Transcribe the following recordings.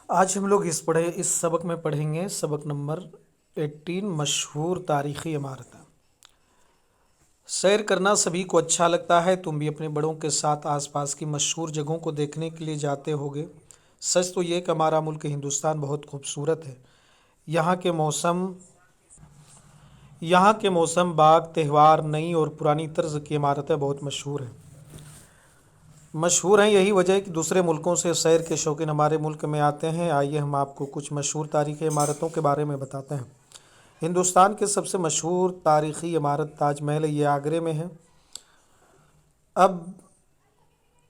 آج ہم لوگ اس سبق میں پڑھیں گے سبق نمبر 18 مشہور تاریخی عمارتیں۔ سیر کرنا سبھی کو اچھا لگتا ہے، تم بھی اپنے بڑوں کے ساتھ آس پاس کی مشہور جگہوں کو دیکھنے کے لیے جاتے ہوگے۔ سچ تو یہ کہ ہمارا ملک ہندوستان بہت خوبصورت ہے۔ یہاں کے موسم یہاں کے موسم، باغ، تہوار، نئی اور پرانی طرز کی عمارتیں بہت مشہور ہیں۔ یہی وجہ ہے کہ دوسرے ملکوں سے سیر کے شوقین ہمارے ملک میں آتے ہیں۔ آئیے ہم آپ کو کچھ مشہور تاریخی عمارتوں کے بارے میں بتاتے ہیں۔ ہندوستان کی سب سے مشہور تاریخی عمارت تاج محل ہے، یہ آگرے میں ہے۔ اب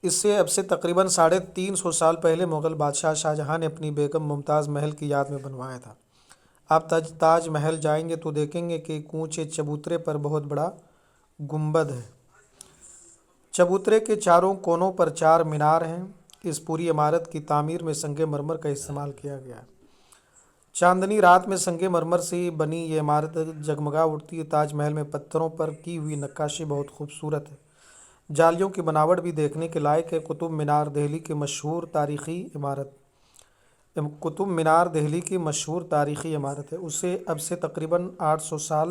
اب سے تقریباً 350 سال پہلے مغل بادشاہ شاہجہاں نے اپنی بیگم ممتاز محل کی یاد میں بنوایا تھا۔ آپ تاج محل جائیں گے تو دیکھیں گے کہ ایک اونچے چبوترے پر بہت بڑا گنبد ہے۔ چبوترے کے چاروں کونوں پر 4 مینار ہیں۔ اس پوری عمارت کی تعمیر میں سنگ مرمر کا استعمال کیا گیا ہے۔ چاندنی رات میں سنگ مرمر سے بنی یہ عمارت جگمگا اٹھتی ہے۔ تاج محل میں پتھروں پر کی ہوئی نقاشی بہت خوبصورت ہے۔ جالیوں کی بناوٹ بھی دیکھنے کے لائق ہے۔ قطب مینار دہلی کی مشہور تاریخی عمارت ہے۔ اسے اب سے تقریباً 800 سال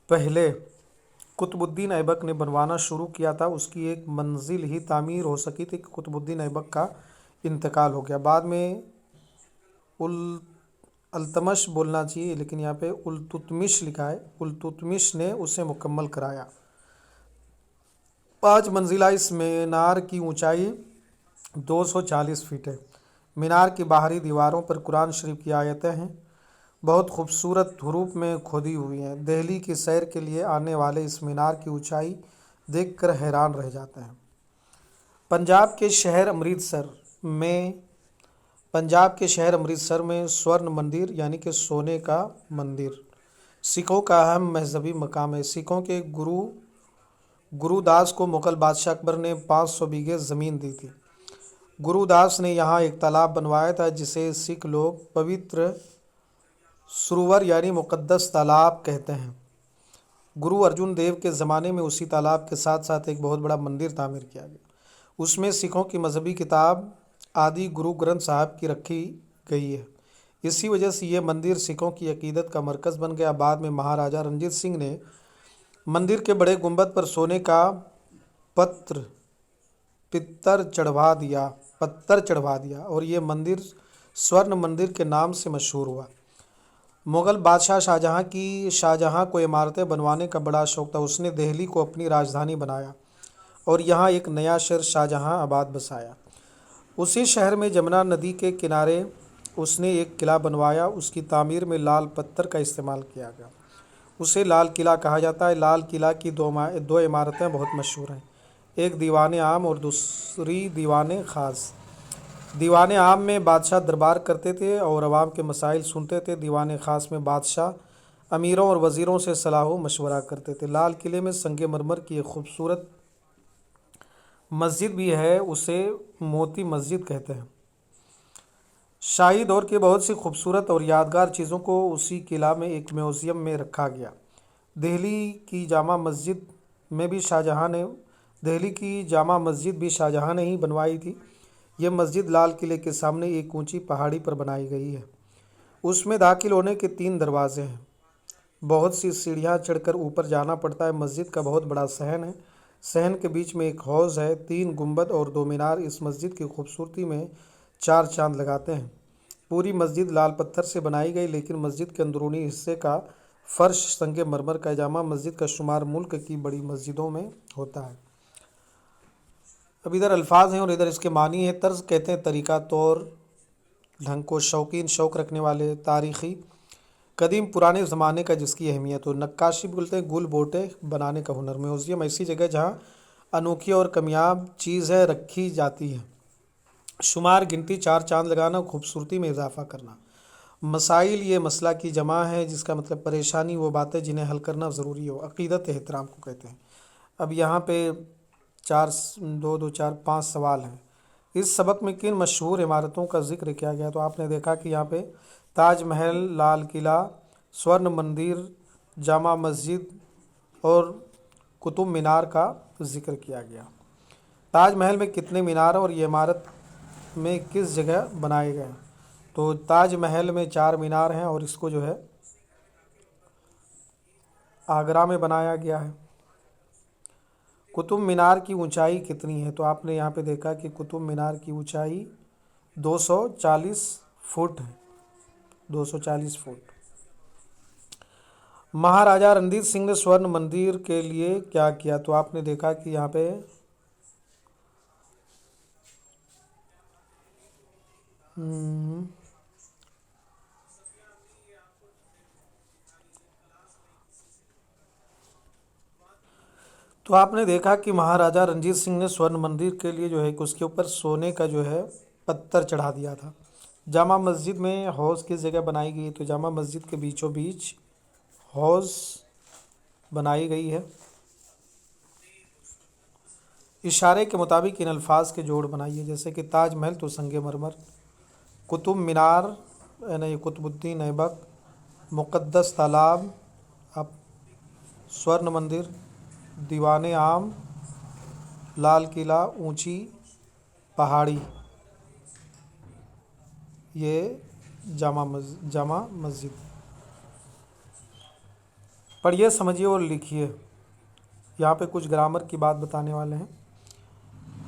پہلے قطب الدین ایبک نے بنوانا شروع کیا تھا۔ اس کی ایک منزل ہی تعمیر ہو سکی تھی کہ قطب الدین ایبک کا انتقال ہو گیا۔ بعد میں التمش بولنا چاہیے لیکن یہاں پہ التتمش لکھا ہے، التتمش نے اسے مکمل کرایا۔ 5 منزلہ اس مینار کی اونچائی 240 فٹ ہے۔ مینار کی باہری دیواروں پر قرآن شریف کی آیتیں ہیں، بہت خوبصورت حروف میں کھودی ہوئی ہیں۔ دہلی کی سیر کے لیے آنے والے اس مینار کی اونچائی دیکھ کر حیران رہ جاتے ہیں۔ پنجاب کے شہر امرتسر میں سورن مندر یعنی کہ سونے کا مندر سکھوں کا اہم مذہبی مقام ہے۔ سکھوں کے گرو داس کو مغل بادشاہ اکبر نے 500 بیگھے زمین دی تھی۔ گرو داس نے یہاں ایک تالاب بنوایا تھا جسے سکھ لوگ پوتر سروور یعنی مقدس تالاب کہتے ہیں۔ گرو ارجن دیو کے زمانے میں اسی تالاب کے ساتھ ساتھ ایک بہت بڑا مندر تعمیر کیا گیا۔ اس میں سکھوں کی مذہبی کتاب آدی گرو گرنتھ صاحب کی رکھی گئی ہے۔ اسی وجہ سے یہ مندر سکھوں کی عقیدت کا مرکز بن گیا۔ بعد میں مہاراجہ رنجیت سنگھ نے مندر کے بڑے گنبد پر سونے کا پتر چڑھوا دیا اور یہ مندر سورن مندر کے نام سے مشہور ہوا۔ مغل بادشاہ شاہجہاں کو عمارتیں بنوانے کا بڑا شوق تھا۔ اس نے دہلی کو اپنی راجدھانی بنایا اور یہاں ایک نیا شہر شاہجہاں آباد بسایا۔ اسی شہر میں جمنا ندی کے کنارے اس نے ایک قلعہ بنوایا۔ اس کی تعمیر میں لال پتھر کا استعمال کیا گیا، اسے لال قلعہ کہا جاتا ہے۔ لال قلعہ کی 2 عمارتیں بہت مشہور ہیں، ایک دیوان عام اور دوسری دیوان خاص۔ دیوان عام میں بادشاہ دربار کرتے تھے اور عوام کے مسائل سنتے تھے۔ دیوان خاص میں بادشاہ امیروں اور وزیروں سے صلاح و مشورہ کرتے تھے۔ لال قلعے میں سنگ مرمر کی ایک خوبصورت مسجد بھی ہے، اسے موتی مسجد کہتے ہیں۔ شاہی دور کی بہت سی خوبصورت اور یادگار چیزوں کو اسی قلعہ میں ایک میوزیم میں رکھا گیا۔ دہلی کی جامع مسجد بھی شاہجہاں نے ہی بنوائی تھی۔ یہ مسجد لال قلعے کے سامنے ایک اونچی پہاڑی پر بنائی گئی ہے۔ اس میں داخل ہونے کے 3 دروازے ہیں، بہت سی سیڑھیاں چڑھ کر اوپر جانا پڑتا ہے۔ مسجد کا بہت بڑا صحن ہے، صحن کے بیچ میں ایک حوض ہے۔ 3 گنبد اور 2 مینار اس مسجد کی خوبصورتی میں 4 چاند لگاتے ہیں۔ پوری مسجد لال پتھر سے بنائی گئی لیکن مسجد کے اندرونی حصے کا فرش سنگ مرمر کا ہے۔ جامع مسجد کا شمار ملک کی بڑی مسجدوں میں ہوتا ہے۔ اب ادھر الفاظ ہیں اور ادھر اس کے معنی ہے۔ طرز کہتے ہیں طریقہ، طور، ڈھنگ کو۔ شوقین، شوق رکھنے والے۔ تاریخی، قدیم پرانے زمانے کا جس کی اہمیت ہو۔ نقاشی بولتے ہیں گل بوٹے بنانے کا ہنر۔ میوزیم ایسی جگہ جہاں انوکھی اور کمیاب چیزیں رکھی جاتی ہیں۔ شمار، گنتی، 4 چاند لگانا، خوبصورتی میں اضافہ کرنا۔ مسائل، یہ مسئلہ کی جمع ہے جس کا مطلب پریشانی، وہ باتیں جنہیں حل کرنا ضروری ہو۔ عقیدت، احترام کو کہتے ہیں۔ اب یہاں پہ 5 سوال ہیں۔ اس سبق میں کن مشہور عمارتوں کا ذکر کیا گیا؟ تو آپ نے دیکھا کہ یہاں پہ تاج محل، لال قلعہ، سورن مندر، جامع مسجد اور قطب مینار کا ذکر کیا گیا۔ تاج محل میں کتنے مینار ہیں اور یہ عمارت میں کس جگہ بنائے گئے ہیں؟ تو تاج محل میں 4 مینار ہیں اور اس کو جو ہے آگرہ میں بنایا گیا ہے۔ قطب مینار کی اونچائی کتنی ہے؟ تو آپ نے یہاں پہ دیکھا کہ قطب مینار کی اونچائی 240 فٹ ہے، 240 فٹ۔ مہاراجہ رنجیت سنگھ نے سورن مندر کے لیے کیا کیا؟ تو آپ نے دیکھا کہ یہاں پہ تو آپ نے دیکھا کہ مہاراجہ رنجیت سنگھ نے سورن مندر کے لیے جو ہے کہ اس کے اوپر سونے کا جو ہے پتھر چڑھا دیا تھا۔ جامع مسجد میں حوض کس جگہ بنائی گئی؟ تو جامع مسجد کے بیچوں بیچ حوض بنائی گئی ہے۔ اشارے کے مطابق ان الفاظ کے جوڑ بنائیے، جیسے کہ تاج محل تو سنگ مرمر، قطب مینار یعنی قطب الدین ایبک، مقدس تالاب اب سورن مندر، دیوان عام، لال قلعہ، اونچی پہاڑی، یہ جامع مسجد۔ پڑھیے، سمجھیے اور لکھیے۔ یہاں پہ کچھ گرامر کی بات بتانے والے ہیں۔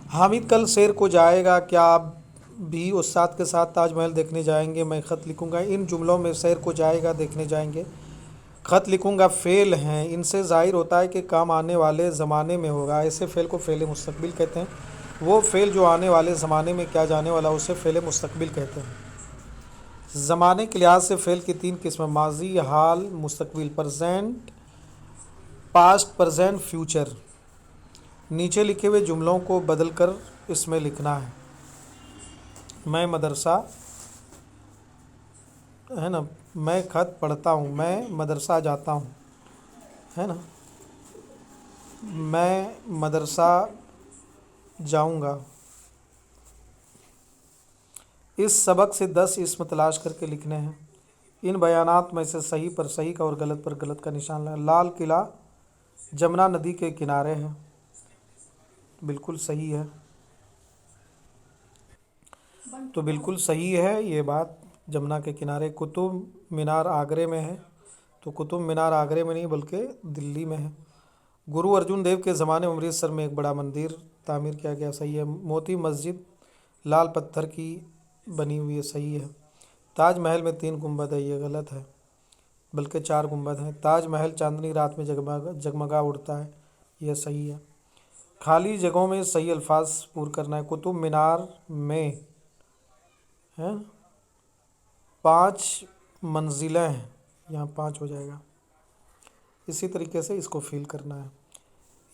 حامد کل سیر کو جائے گا، کیا آپ بھی استاد کے ساتھ تاج محل دیکھنے جائیں گے؟ میں خط لکھوں گا۔ ان جملوں میں سیر کو جائے گا، دیکھنے جائیں گے، خط لکھوں گا فعل ہیں، ان سے ظاہر ہوتا ہے کہ کام آنے والے زمانے میں ہوگا۔ ایسے فعل کو فعل مستقبل کہتے ہیں۔ وہ فعل جو آنے والے زمانے میں کیا جانے والا اسے فعل مستقبل کہتے ہیں۔ زمانے کے لحاظ سے فعل کی 3 قسمیں: ماضی، حال، مستقبل، پریزنٹ، پاسٹ، پریزنٹ، فیوچر۔ نیچے لکھے ہوئے جملوں کو بدل کر اس میں لکھنا ہے۔ میں مدرسہ ہے نا، میں خط پڑھتا ہوں، میں مدرسہ جاتا ہوں ہے نا، میں مدرسہ جاؤں گا۔ اس سبق سے 10 اسم تلاش کر کے لکھنے ہیں۔ ان بیانات میں سے صحیح پر صحیح کا اور غلط پر غلط کا نشان لگائیں۔ لال قلعہ جمنا ندی کے کنارے ہے، بالکل صحیح ہے۔ تو بالکل صحیح ہے یہ بات، جمنا کے کنارے۔ قطب مینار آگرے میں ہے، تو قطب مینار آگرے میں نہیں بلکہ دلی میں ہے۔ گرو ارجن دیو کے زمانے میں امرتسر میں ایک بڑا مندر تعمیر کیا گیا، صحیح ہے۔ موتی مسجد لال پتھر کی بنی ہوئی ہے، صحیح ہے۔ تاج محل میں 3 گنبد ہے، یہ غلط ہے، بلکہ 4 گنبد ہیں۔ تاج محل چاندنی رات میں جگمگا اڑتا ہے، یہ صحیح ہے۔ خالی جگہوں میں صحیح الفاظ پور کرنا ہے۔ قطب مینار میں 5 منزلیں ہیں، یہاں 5 ہو جائے گا۔ اسی طریقے سے اس کو فیل کرنا ہے۔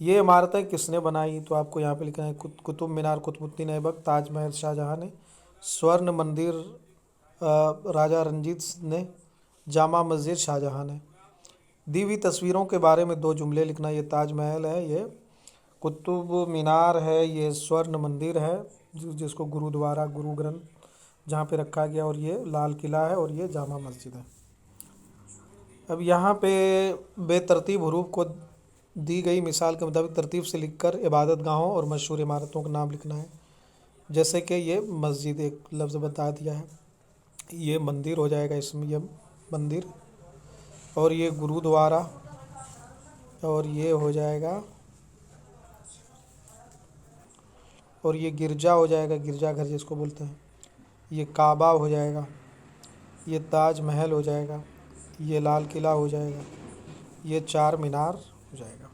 یہ عمارتیں کس نے بنائی؟ تو آپ کو یہاں پہ لکھنا ہے قطب مینار قطب الدین ایبک، تاج محل شاہ جہاں نے، سورن مندر راجہ رنجیت نے، جامع مسجد شاہ جہاں نے۔ دی ہوئی تصویروں کے بارے میں 2 جملے لکھنا۔ یہ تاج محل ہے، یہ قطب مینار ہے، یہ سورن مندر ہے جس کو گرودوارا گرو گرنتھ جہاں پہ رکھا گیا، اور یہ لال قلعہ ہے، اور یہ جامع مسجد ہے۔ اب یہاں پہ بے ترتیب حروف کو دی گئی مثال کے مطابق ترتیب سے لکھ کر عبادت گاہوں اور مشہور عمارتوں کا نام لکھنا ہے۔ جیسے کہ یہ مسجد ایک لفظ بتا دیا ہے، یہ مندر ہو جائے گا، اس میں یہ مندر، اور یہ گرودوارا، اور یہ ہو جائے گا، اور یہ گرجا ہو جائے گا، گرجا گھر جس کو بولتے ہیں، یہ کعبہ ہو جائے گا، یہ تاج محل ہو جائے گا، یہ لال قلعہ ہو جائے گا، یہ 4 مینار ہو جائے گا۔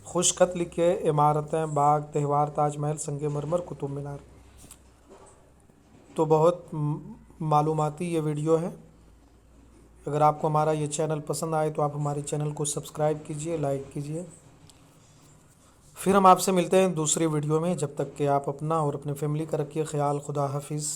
خوش خط لکھے، عمارتیں، باغ، تہوار، تاج محل، سنگ مرمر، قطب مینار۔ تو بہت معلوماتی یہ ویڈیو ہے۔ اگر آپ کو ہمارا یہ چینل پسند آئے تو آپ ہمارے چینل کو سبسکرائب کیجئے، لائک کیجئے۔ پھر ہم آپ سے ملتے ہیں دوسری ویڈیو میں، جب تک کہ آپ اپنا اور اپنے فیملی کا رکھیے خیال۔ خدا حافظ۔